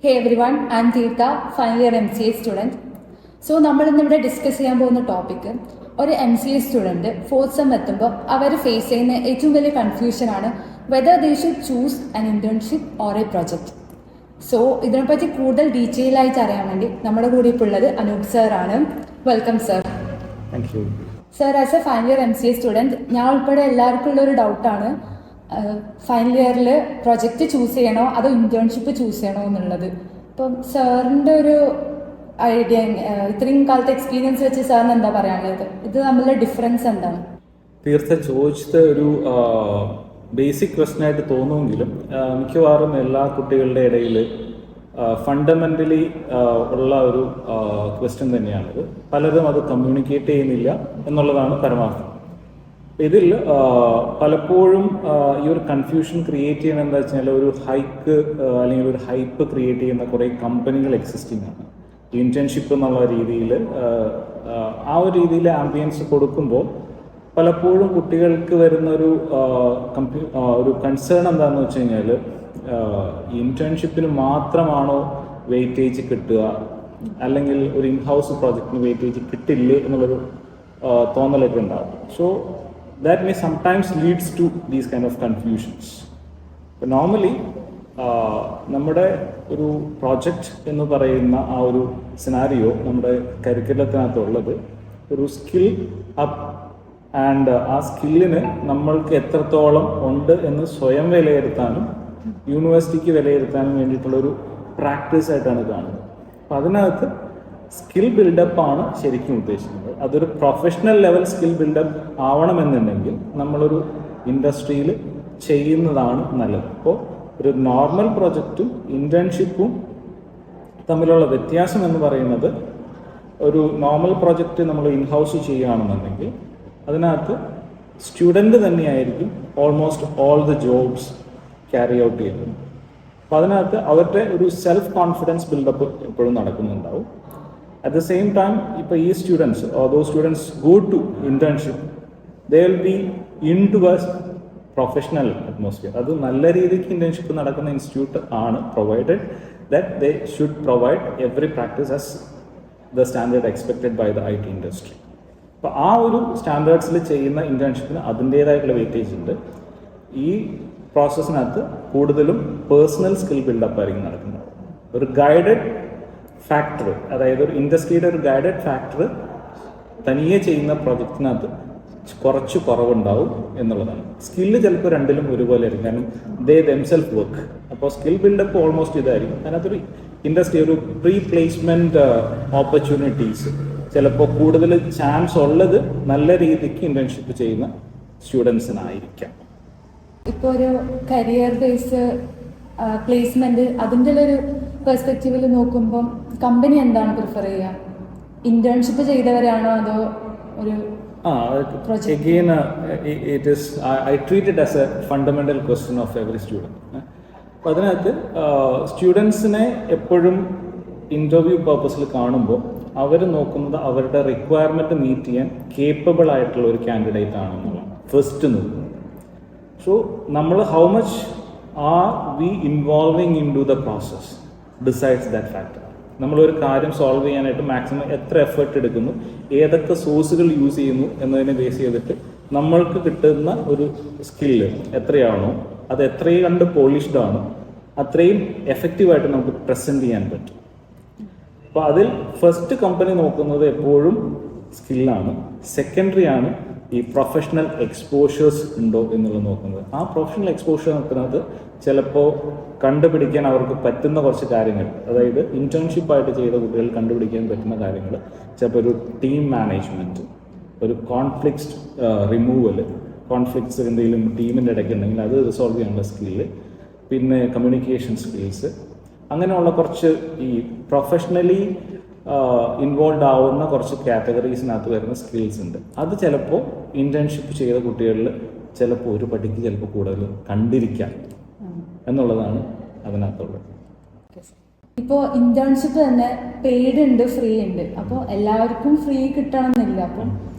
Hey everyone, I'm Tirtha, final year MCA student. So നമ്മൾ ഇന്നിവിടെ discuss ചെയ്യാൻ പോകുന്ന ടോപ്പിക്ക് ഒരു MCA സ്റ്റുഡൻറ്റ് ഫോർത്ത് സെം എത്തുമ്പോൾ അവർ ഫേസ് ചെയ്യുന്ന ഏറ്റവും വലിയ കൺഫ്യൂഷനാണ് whether they should choose an internship or a project. So ഇതിനെപ്പറ്റി കൂടുതൽ ഡീറ്റെയിൽ ആയിട്ട് അറിയാൻ വേണ്ടി നമ്മുടെ കൂടെ ഇപ്പോൾ ഉള്ളത് അനൂപ് സർ ആണ്. Welcome sir. Sir, as A final year MCA student ഞാൻ ഉൾപ്പെടെ എല്ലാവർക്കും ഉള്ളൊരു ഡൗട്ടാണ് ഫൈനൽ ഇയറിൽ പ്രൊജക്റ്റ് ചൂസ് ചെയ്യണോ അതോ ഇന്റേൺഷിപ്പ് ചൂസ് ചെയ്യണോ എന്നുള്ളത്. അപ്പം സാറിൻ്റെ ഒരു ഐഡിയ, ഇത്രയും കാലത്തെ എക്സ്പീരിയൻസ് വെച്ച് സാറിന് എന്താ പറയാനുള്ളത്? ഇത് തമ്മിലുള്ള ഡിഫറൻസ് എന്താണ്? തീർച്ചയായും ചോദിച്ചത് ഒരു ബേസിക് ക്വസ്റ്റ്യൻ ആയിട്ട് തോന്നുമെങ്കിലും മിക്കവാറും എല്ലാ കുട്ടികളുടെ ഇടയിൽ ഫണ്ടമെൻ്റലി ഉള്ള ഒരു ക്വസ്റ്റ്യൻ തന്നെയാണിത്. പലരും അത് കമ്മ്യൂണിക്കേറ്റ് ചെയ്യുന്നില്ല എന്നുള്ളതാണ് പരമാർത്ഥം. ഇതിൽ പലപ്പോഴും ഈ ഒരു കൺഫ്യൂഷൻ ക്രിയേറ്റ് ചെയ്യുന്നത് എന്താ വെച്ചാൽ ഒരു ഹൈക്ക് അല്ലെങ്കിൽ ഒരു ഹൈപ്പ് ക്രിയേറ്റ് ചെയ്യുന്ന കുറേ കമ്പനികൾ എക്സിസ്റ്റിംഗ് ആണ്. ഇന്റേൺഷിപ്പ് എന്നുള്ള രീതിയിൽ ആ ഒരു രീതിയിൽ ആംബിയൻസ് കൊടുക്കുമ്പോൾ പലപ്പോഴും കുട്ടികൾക്ക് വരുന്ന ഒരു കൺസേൺ എന്താണെന്ന് വെച്ച് കഴിഞ്ഞാൽ ഇന്റേൺഷിപ്പിന് മാത്രമാണോ വെയിറ്റേജ് കിട്ടുക, അല്ലെങ്കിൽ ഒരു ഇൻഹൗസ് പ്രോജക്റ്റിന് വെയിറ്റേജ് കിട്ടില്ലേ എന്നുള്ളൊരു തോന്നലൊക്കെ ഉണ്ടാവും. So that may sometimes leads to these kind of confusions. But normally നമ്മുടെ ഒരു പ്രോജക്റ്റ് എന്ന് പറയുന്ന ആ ഒരു സിനാരിയോ നമ്മുടെ കരിക്കുലത്തിനകത്തുള്ളത് ഒരു സ്കിൽ അപ്പ് ആൻഡ് ആ സ്കില്ലിന് നമ്മൾക്ക് എത്രത്തോളം ഉണ്ട് എന്ന് സ്വയം വിലയിരുത്താനും യൂണിവേഴ്സിറ്റിക്ക് വിലയിരുത്താനും വേണ്ടിയിട്ടുള്ളൊരു പ്രാക്ടീസ് ആയിട്ടാണ് കാണുന്നത്. അപ്പം അതിനകത്ത് സ്കിൽ ബിൽഡപ്പ് ആണ് ശരിക്കും ഉദ്ദേശിക്കുന്നത്. അതൊരു പ്രൊഫഷണൽ ലെവൽ സ്കിൽ ബിൽഡപ്പ് ആവണമെന്നുണ്ടെങ്കിൽ നമ്മളൊരു ഇൻഡസ്ട്രിയിൽ ചെയ്യുന്നതാണ് നല്ലത്. അപ്പോൾ ഒരു നോർമൽ പ്രൊജക്റ്റും ഇൻറ്റേൺഷിപ്പും തമ്മിലുള്ള വ്യത്യാസം എന്ന് പറയുന്നത്, ഒരു നോർമൽ പ്രൊജക്റ്റ് നമ്മൾ ഇൻഹൗസ് ചെയ്യുകയാണെന്നുണ്ടെങ്കിൽ അതിനകത്ത് സ്റ്റുഡൻറ്റ് തന്നെയായിരിക്കും almost all the jobs carry out ചെയ്യുന്നത്. അപ്പോൾ അതിനകത്ത് അവരുടെ ഒരു സെൽഫ് കോൺഫിഡൻസ് ബിൽഡപ്പ് എപ്പോഴും നടക്കുന്നുണ്ടാവും. At the same time, ഇപ്പോൾ ഈ students or those students go to internship, they will be into a professional atmosphere. അത് നല്ല രീതിക്ക് ഇന്റേൺഷിപ്പ് നടക്കുന്ന ഇൻസ്റ്റിറ്റ്യൂട്ട് ആണ്, provided that they should provide every practice as the standard expected by the IT industry. അപ്പോൾ ആ ഒരു സ്റ്റാൻഡേർഡ്സിൽ ചെയ്യുന്ന ഇന്റേൺഷിപ്പിന് അതിൻ്റേതായിട്ടുള്ള വെയിറ്റേജ് ഉണ്ട്. ഈ പ്രോസസ്സിനകത്ത് കൂടുതലും പേഴ്സണൽ സ്കിൽ ബിൽഡപ്പ് ആയിരിക്കും നടക്കുന്നത്. ഒരു ഗൈഡഡ് ഫാക്ടർ, അതായത് ഒരു ഇൻഡസ്ട്രിയുടെ ഒരു ഗൈഡഡ് ഫാക്ടർ തനിയെ ചെയ്യുന്ന പ്രൊജക്റ്റിനകത്ത് കുറച്ച് കുറവുണ്ടാവും എന്നുള്ളതാണ്. സ്കില്ല് ചിലപ്പോൾ രണ്ടിലും ഒരുപോലെ ആയിരിക്കും, കാരണം ദേ ദെംസെൽഫ് വർക്ക്. അപ്പോൾ സ്കിൽ ബിൽഡപ്പ് ഓൾമോസ്റ്റ് ഇതായിരിക്കും. അതിനകത്തൊരു ഇൻഡസ്ട്രി ഒരു പ്രീ പ്ലേസ്മെൻറ്റ് ഓപ്പർച്യൂണിറ്റീസ് ചിലപ്പോൾ കൂടുതൽ ചാൻസ് ഉള്ളത് നല്ല രീതിക്ക് ഇന്റേൺഷിപ്പ് ചെയ്യുന്ന സ്റ്റുഡൻസിനായിരിക്കാം. ഇപ്പോൾ ഒരു കരിയർ ബേസ് പ്ലേസ്മെന്റ് അതിൻ്റെ ഒരു പെർസ്പെക്റ്റീവിൽ നോക്കുമ്പം കമ്പനി എന്താണ് പ്രിഫർ ചെയ്യുക? ഇന്റേൺഷിപ്പ് ചെയ്തവരാണോ അതോ ഒരു again it is I treat it as a fundamental question of every student. അപ്പോൾ അതിനകത്ത് സ്റ്റുഡൻസിനെ എപ്പോഴും ഇൻ്റർവ്യൂ പർപ്പസിൽ കാണുമ്പോൾ അവർ നോക്കുന്നത് അവരുടെ റിക്വയർമെൻറ്റ് മീറ്റ് ചെയ്യാൻ കേപ്പബിൾ ആയിട്ടുള്ള ഒരു കാൻഡിഡേറ്റ് ആണെന്നുള്ളതാണ് ഫസ്റ്റ് നോക്കുന്നത്. സോ നമ്മൾ how much are we involving in to the process decides that factor. നമ്മളൊരു കാര്യം സോൾവ് ചെയ്യാനായിട്ട് മാക്സിമം എത്ര എഫേർട്ട് എടുക്കുന്നു, ഏതൊക്കെ സോഴ്സുകൾ യൂസ് ചെയ്യുന്നു എന്നതിനെ ബേസ് ചെയ്തിട്ട് നമ്മൾക്ക് കിട്ടുന്ന ഒരു സ്കില്ല് എത്രയാണോ അത് എത്രയും കണ്ട് പോളിഷ്ഡ് ആണോ അത്രയും എഫക്റ്റീവായിട്ട് നമുക്ക് പ്രസൻറ്റ് ചെയ്യാൻ പറ്റും. അപ്പോൾ അതിൽ ഫസ്റ്റ് കമ്പനി നോക്കുന്നത് എപ്പോഴും സ്കില്ലാണ്. സെക്കൻഡറി ആണ് ഈ പ്രൊഫഷണൽ എക്സ്പോഷേഴ്സ് ഉണ്ടോ എന്നുള്ളത് നോക്കുന്നത്. ആ പ്രൊഫഷണൽ എക്സ്പോഷറിനകത്ത് ചിലപ്പോൾ കണ്ടുപിടിക്കാൻ അവർക്ക് പറ്റുന്ന കുറച്ച് കാര്യങ്ങൾ, അതായത് ഇന്റേൺഷിപ്പായിട്ട് ചെയ്ത കുട്ടികൾ കണ്ടുപിടിക്കാൻ പറ്റുന്ന കാര്യങ്ങൾ, ചിലപ്പോൾ ഒരു ടീം മാനേജ്മെൻറ്റ്, ഒരു കോൺഫ്ലിക്ട്സ് റിമൂവൽ, കോൺഫ്ലിക്ട്സ് എന്തെങ്കിലും ടീമിൻ്റെ ഇടയ്ക്ക് ഉണ്ടെങ്കിൽ അത് റിസോൾവ് ചെയ്യാനുള്ള സ്കില്ല്, പിന്നെ കമ്മ്യൂണിക്കേഷൻ സ്കിൽസ്, അങ്ങനെയുള്ള കുറച്ച് ഈ പ്രൊഫഷണലി ഇൻവോൾവ് ആവുന്ന കുറച്ച് കാറ്റഗറീസിനകത്ത് വരുന്ന സ്കിൽസ് ഉണ്ട്. അത് ചിലപ്പോൾ ഇന്റേൺഷിപ്പ് ചെയ്ത കുട്ടികളിൽ ചിലപ്പോൾ ഒരു പടിക്ക് ചിലപ്പോൾ കൂടുതൽ കണ്ടിരിക്കാം എന്നുള്ളതാണ് അതിനകത്തുള്ളത്. ഇപ്പോൾ ഇന്റേൺഷിപ്പ് തന്നെ പെയ്ഡ് ഉണ്ട്, ഫ്രീ ഉണ്ട്. അപ്പോൾ എല്ലാവർക്കും ഫ്രീ കിട്ടണം എന്നില്ല. അപ്പം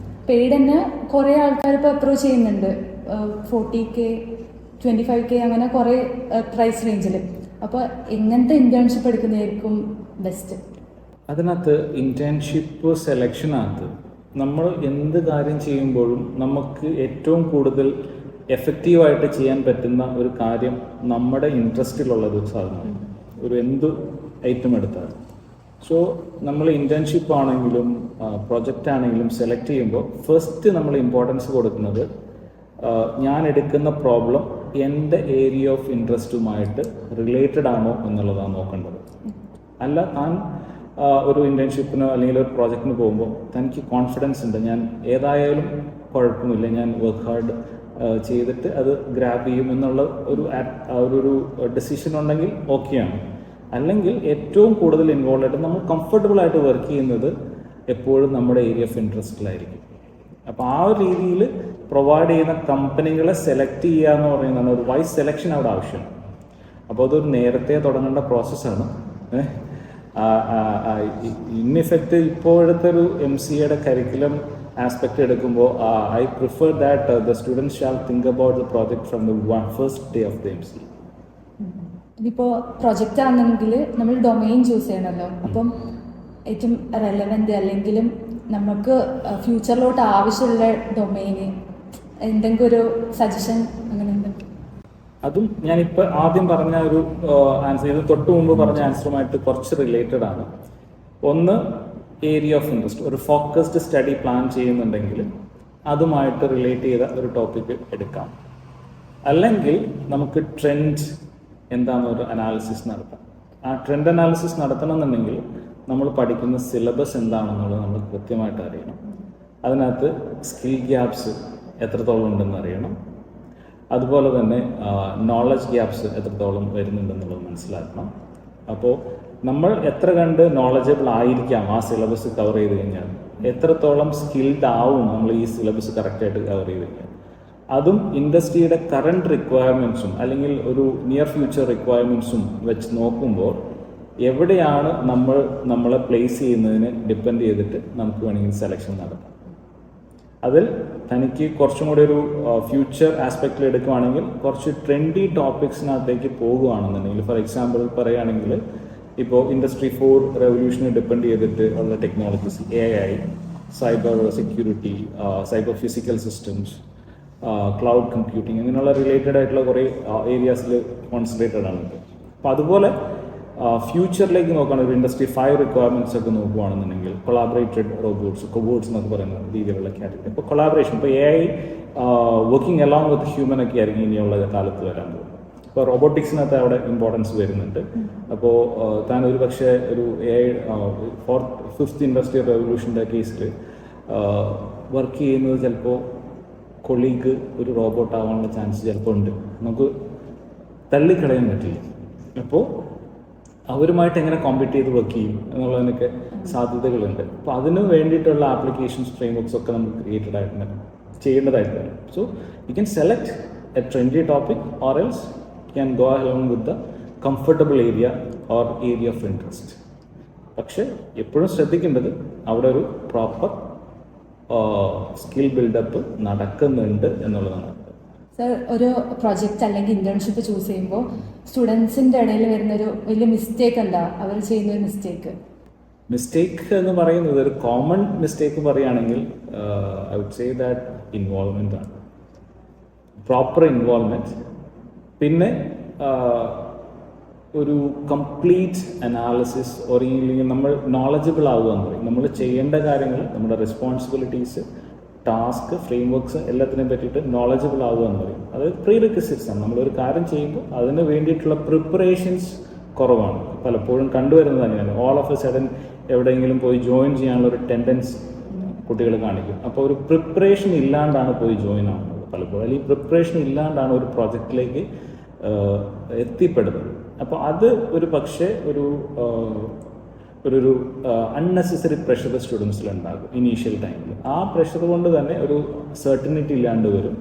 പെയ്ഡ് തന്നെ കുറേ ആൾക്കാർ ഇപ്പോൾ അപ്രോച്ച് ചെയ്യുന്നുണ്ട്. 40K 25K അങ്ങനെ കുറേ പ്രൈസ് റേഞ്ചിൽ. അപ്പോൾ എങ്ങനത്തെ ഇന്റേൺഷിപ്പ് എടുക്കുന്നതായിരിക്കും ബെസ്റ്റ്? അതിനകത്ത് ഇന്റേൺഷിപ്പ് സെലക്ഷനകത്ത് നമ്മൾ എന്ത് കാര്യം ചെയ്യുമ്പോഴും നമുക്ക് ഏറ്റവും കൂടുതൽ എഫക്റ്റീവായിട്ട് ചെയ്യാൻ പറ്റുന്ന ഒരു കാര്യം നമ്മുടെ ഇൻട്രസ്റ്റിലുള്ളൊരു സാധനമാണ്. ഒരു എന്ത് ഐറ്റം എടുത്താൽ. സോ നമ്മൾ ഇന്റേൺഷിപ്പ് ആണെങ്കിലും പ്രൊജക്റ്റ് ആണെങ്കിലും സെലക്ട് ചെയ്യുമ്പോൾ ഫസ്റ്റ് നമ്മൾ ഇമ്പോർട്ടൻസ് കൊടുക്കുന്നത് ഞാൻ എടുക്കുന്ന പ്രോബ്ലം എൻ്റെ ഏരിയ ഓഫ് ഇൻട്രസ്റ്റുമായിട്ട് റിലേറ്റഡ് ആണോ എന്നുള്ളതാണ് നോക്കേണ്ടത്. അല്ല താൻ ഒരു ഇന്റേൺഷിപ്പിനോ അല്ലെങ്കിൽ ഒരു പ്രോജക്റ്റിന് പോകുമ്പോൾ തനിക്ക് കോൺഫിഡൻസ് ഉണ്ട്, ഞാൻ ഏതായാലും കുഴപ്പമില്ല, ഞാൻ വർക്ക് ഹാർഡ് ചെയ്തിട്ട് അത് ഗ്രാബ് ചെയ്യും എന്നുള്ള ഒരു ഡെസിഷൻ ഉണ്ടെങ്കിൽ ഓക്കെയാണ്. അല്ലെങ്കിൽ ഏറ്റവും കൂടുതൽ ഇൻവോൾവ് ആയിട്ട് നമ്മൾ കംഫർട്ടബിൾ ആയിട്ട് വർക്ക് ചെയ്യുന്നത് എപ്പോഴും നമ്മുടെ ഏരിയ ഓഫ് ഇൻട്രസ്റ്റിലായിരിക്കും. അപ്പോൾ ആ ഒരു രീതിയിൽ പ്രൊവൈഡ് ചെയ്യുന്ന കമ്പനികളെ സെലക്ട് ചെയ്യുക എന്ന് പറയുന്നതാണ് ഒരു വൈസ് സെലക്ഷൻ അവിടെ ആവശ്യമാണ്. അപ്പോൾ അതൊരു നേരത്തെ തുടങ്ങേണ്ട പ്രോസസ്സാണ്. ഇൻ ഇഫക്റ്റ് ഇപ്പോഴത്തെ ഒരു MCA കരിക്കുലം ആസ്പെക്ട് എടുക്കുമ്പോൾ I prefer that the students shall think about the project from the first day of the MCA. ഇതിപ്പോൾ പ്രൊജക്റ്റ് ആണെങ്കിൽ നമ്മൾ ഡൊമെയിൻ ചൂസ് ചെയ്യണമല്ലോ. അപ്പം ഏറ്റവും റെലവൻറ്റ് അല്ലെങ്കിലും നമുക്ക് ഫ്യൂച്ചറിലോട്ട് ആവശ്യമുള്ള ഡൊമെയിന് എന്തെങ്കിലും ഒരു സജഷൻ അങ്ങനെ എന്തെങ്കിലും? അതും ഞാനിപ്പോൾ ആദ്യം പറഞ്ഞ ഒരു ആൻസർ, ഇത് തൊട്ട് മുമ്പ് പറഞ്ഞ ആൻസറുമായിട്ട് കുറച്ച് റിലേറ്റഡ് ആണ്. ഒന്ന്, ഏരിയ ഓഫ് ഇൻട്രസ്റ്റ്. ഒരു ഫോക്കസ്ഡ് സ്റ്റഡി പ്ലാൻ ചെയ്യുന്നുണ്ടെങ്കിൽ അതുമായിട്ട് റിലേറ്റ് ചെയ്ത ഒരു ടോപ്പിക് എടുക്കാം. അല്ലെങ്കിൽ നമുക്ക് ട്രെൻഡ് എന്താണെന്നൊരു അനാലിസിസ് നടത്താം. ആ ട്രെൻഡ് അനാലിസിസ് നടത്തണമെന്നുണ്ടെങ്കിൽ നമ്മൾ പഠിക്കുന്ന സിലബസ് എന്താണെന്നുള്ളത് നമ്മൾ കൃത്യമായിട്ട് അറിയണം. അതിനകത്ത് സ്കിൽ ഗ്യാപ്സ് എത്രത്തോളം ഉണ്ടെന്ന് അറിയണം. അതുപോലെ തന്നെ നോളജ് ഗ്യാപ്സ് എത്രത്തോളം വരുന്നുണ്ടെന്നുള്ളത് മനസ്സിലാക്കണം. അപ്പോൾ നമ്മൾ എത്ര കണ്ട് നോളജബിൾ ആയിരിക്കാം ആ സിലബസ് കവർ ചെയ്ത് കഴിഞ്ഞാൽ, എത്രത്തോളം സ്കിൽഡ് ആവും നമ്മൾ ഈ സിലബസ് കറക്റ്റായിട്ട് കവർ ചെയ്ത് കഴിഞ്ഞാൽ, അതും ഇൻഡസ്ട്രിയുടെ കറണ്ട് റിക്വയർമെൻറ്റ്സും അല്ലെങ്കിൽ ഒരു നിയർ ഫ്യൂച്ചർ റിക്വയർമെൻറ്റ്സും വെച്ച് നോക്കുമ്പോൾ എവിടെയാണ് നമ്മളെ പ്ലേസ് ചെയ്യുന്നതിന് ഡിപ്പെൻഡ് ചെയ്തിട്ട് നമുക്ക് വേണമെങ്കിൽ സെലക്ഷൻ നടത്താം. അതിൽ തനിക്ക് കുറച്ചും കൂടി ഒരു ഫ്യൂച്ചർ ആസ്പെക്റ്റിൽ എടുക്കുകയാണെങ്കിൽ കുറച്ച് ട്രെൻഡി ടോപ്പിക്സിനകത്തേക്ക് പോകുകയാണെന്നുണ്ടെങ്കിൽ, ഫോർ എക്സാമ്പിൾ പറയുകയാണെങ്കിൽ ഇപ്പോൾ ഇൻഡസ്ട്രി 4 റെവല്യൂഷനെ ഡിപ്പെൻഡ് ചെയ്തിട്ട് ഉള്ള technologies, AI, cyber security, cyber physical systems, cloud computing, ഇങ്ങനെയുള്ള റിലേറ്റഡ് ആയിട്ടുള്ള കുറേ ഏരിയാസിൽ കോൺസെൻട്രേറ്റഡ് ആണ്. അപ്പോൾ അതുപോലെ ഫ്യൂച്ചറിലേക്ക് നോക്കുകയാണെങ്കിൽ ഒരു ഇൻഡസ്ട്രി 5 റിക്വയർമെൻറ്റ്സ് ഒക്കെ നോക്കുകയാണെന്നുണ്ടെങ്കിൽ കൊളാബറേറ്റഡ് കോബോട്ട്സ് എന്നൊക്കെ പറയുന്ന രീതിയിലുള്ള കാറ്റഗറി. ഇപ്പോൾ കൊളാബറേഷൻ, ഇപ്പോൾ AI working along with human ഒക്കെ ആയിരിക്കും ഇനിയുള്ള കാലത്ത് വരാൻ പോകുന്നത്. ഇപ്പോൾ റോബോട്ടിക്സിനകത്ത് അവിടെ ഇമ്പോർട്ടൻസ് വരുന്നുണ്ട്. അപ്പോൾ താൻ ഒരു പക്ഷേ ഒരു AI 5th ഇൻഡസ്ട്രിയൽ റെവല്യൂഷൻ്റെ കേസിൽ വർക്ക് ചെയ്യുന്നത് ചിലപ്പോൾ കൊളീഗ് ഒരു റോബോട്ട് ആവാനുള്ള ചാൻസ് ചിലപ്പോൾ ഉണ്ട്, നമുക്ക് തള്ളിക്കളയാൻ പറ്റില്ല. അപ്പോൾ അവരുമായിട്ട് എങ്ങനെ കോമ്പീറ്റ് ചെയ്ത് വർക്ക് ചെയ്യും എന്നുള്ളതിനൊക്കെ സാധ്യതകളുണ്ട്. അപ്പോൾ അതിന് വേണ്ടിയിട്ടുള്ള ആപ്ലിക്കേഷൻസ് ഫ്രെയിംവർക്സ് ഒക്കെ നമുക്ക് ക്രിയേറ്റഡ് ആയിട്ട് ചെയ്യേണ്ടതായിട്ട് വരും. So you can select A trendy topic or else can go along with the comfortable area or area of interest. പക്ഷെ എപ്പോഴും ശ്രദ്ധിക്കേണ്ടത് അവിടെ ഒരു പ്രോപ്പർ സ്കിൽ ബിൽഡപ്പ് നടക്കുന്നുണ്ട് എന്നുള്ളതാണ്. സർ, ഒരു പ്രൊജക്റ്റ് അല്ലെങ്കിൽ ഇന്റേൺഷിപ്പ് ചൂസ് ചെയ്യുമ്പോൾ സ്റ്റുഡൻസിൻ്റെ ഇടയിൽ വരുന്നൊരു വലിയ മിസ്റ്റേക്ക് എന്താ? അവർ ചെയ്യുന്നൊരു മിസ്റ്റേക്ക് എന്ന് പറയുന്നത്, ഒരു കോമൺ മിസ്റ്റേക്ക് പറയുകയാണെങ്കിൽ I would say that involvement ആണ്. പ്രോപ്പർ ഇൻവോൾവ്മെൻറ്റ്, പിന്നെ ഒരു കംപ്ലീറ്റ് അനാലിസിസ്, അല്ലെങ്കിൽ നമ്മൾ നോളജബിൾ ആവുക എന്ന് പറയും. നമ്മൾ ചെയ്യേണ്ട കാര്യങ്ങൾ, നമ്മുടെ റെസ്പോൺസിബിലിറ്റീസ്, ടാസ്ക്, ഫ്രെയിംവർക്ക്സ് എല്ലാത്തിനെയും പറ്റിയിട്ട് നോളജബിൾ ആവുക എന്ന് പറയും. അത് പ്രീ റിക്വസിറ്റ്സ് ആണ്. നമ്മളൊരു കാര്യം ചെയ്യുമ്പോൾ അതിന് വേണ്ടിയിട്ടുള്ള പ്രിപ്പറേഷൻസ് കുറവാണ്. പലപ്പോഴും കണ്ടുവരുന്നത് തന്നെയാണ്. ഓൾ ഓഫ് എ സഡൻ എവിടെയെങ്കിലും പോയി ജോയിൻ ചെയ്യാനുള്ള ഒരു ടെൻഡൻസി കുട്ടികൾ കാണിക്കും. അപ്പോൾ ഒരു പ്രിപ്പറേഷൻ ഇല്ലാണ്ടാണ് പോയി ജോയിൻ ആവുന്നത് പലപ്പോഴും, അല്ലെങ്കിൽ പ്രിപ്പറേഷൻ ഇല്ലാണ്ടാണ് ഒരു പ്രോജക്റ്റിലേക്ക് എത്തിപ്പെടുന്നത്. അപ്പോൾ അത് ഒരു പക്ഷേ ഒരു അൺനെസസറി പ്രഷർ സ്റ്റുഡൻസിലുണ്ടാകും ഇനീഷ്യൽ ടൈമിൽ. ആ പ്രഷർ കൊണ്ട് തന്നെ ഒരു സെർട്ടനിറ്റി ഇല്ലാണ്ട് വരും.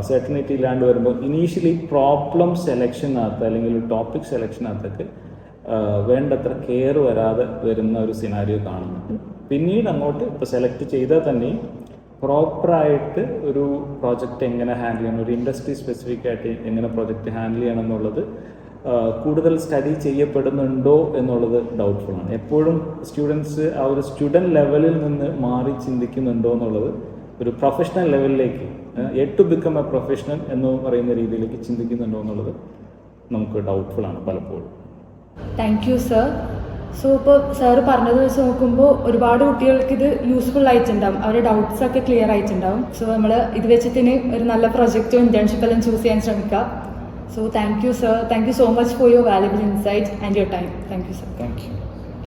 സെർട്ടനിറ്റി ഇല്ലാണ്ട് വരുമ്പോൾ ഇനീഷ്യലി പ്രോബ്ലം സെലക്ഷനകത്ത് അല്ലെങ്കിൽ ടോപ്പിക് സെലക്ഷനകത്തൊക്കെ വേണ്ടത്ര കെയർ വരാതെ വരുന്ന ഒരു സിനാരിയോ കാണുന്നുണ്ട്. പിന്നീട് അങ്ങോട്ട് ഇപ്പോൾ സെലക്ട് ചെയ്താൽ തന്നെയും പ്രോപ്പറായിട്ട് ഒരു പ്രോജക്റ്റ് എങ്ങനെ ഹാൻഡിൽ ചെയ്യണം, ഒരു ഇൻഡസ്ട്രി സ്പെസിഫിക് ആയിട്ട് എങ്ങനെ പ്രോജക്റ്റ് ഹാൻഡിൽ ചെയ്യണം എന്നുള്ളത് കൂടുതൽ സ്റ്റഡി ചെയ്യപ്പെടുന്നുണ്ടോ എന്നുള്ളത് ഡൗട്ട്ഫുള്ളാണ്. എപ്പോഴും സ്റ്റുഡൻസ് ആ ഒരു സ്റ്റുഡൻറ് ലെവലിൽ നിന്ന് മാറി ചിന്തിക്കുന്നുണ്ടോ എന്നുള്ളത് ഒരു പ്രൊഫഷണൽ ലെവലിലേക്ക് ടു ബിക്കം എ പ്രൊഫഷണൽ എന്ന് പറയുന്ന രീതിയിലേക്ക് ചിന്തിക്കുന്നുണ്ടോ എന്നുള്ളത് നമുക്ക് ഡൗട്ട്ഫുള്ളാണ് പലപ്പോഴും. Thank you sir. സോ ഇപ്പോൾ സാറ് പറഞ്ഞത് വെച്ച് നോക്കുമ്പോൾ ഒരുപാട് കുട്ടികൾക്ക് ഇത് യൂസ്ഫുൾ ആയിട്ടുണ്ടാവും, അവരുടെ ഡൗട്ട്സ് ഒക്കെ ക്ലിയർ ആയിട്ടുണ്ടാവും. സോ നമ്മൾ ഇത് വെച്ചിട്ട് ഒരു നല്ല പ്രൊജക്റ്റോ ഇന്റേൺഷിപ്പ് എല്ലാം ചൂസ് ചെയ്യാൻ ശ്രമിക്കാം. So thank you sir. Thank you so much for your valuable insight and your time. Thank you sir. Thank you.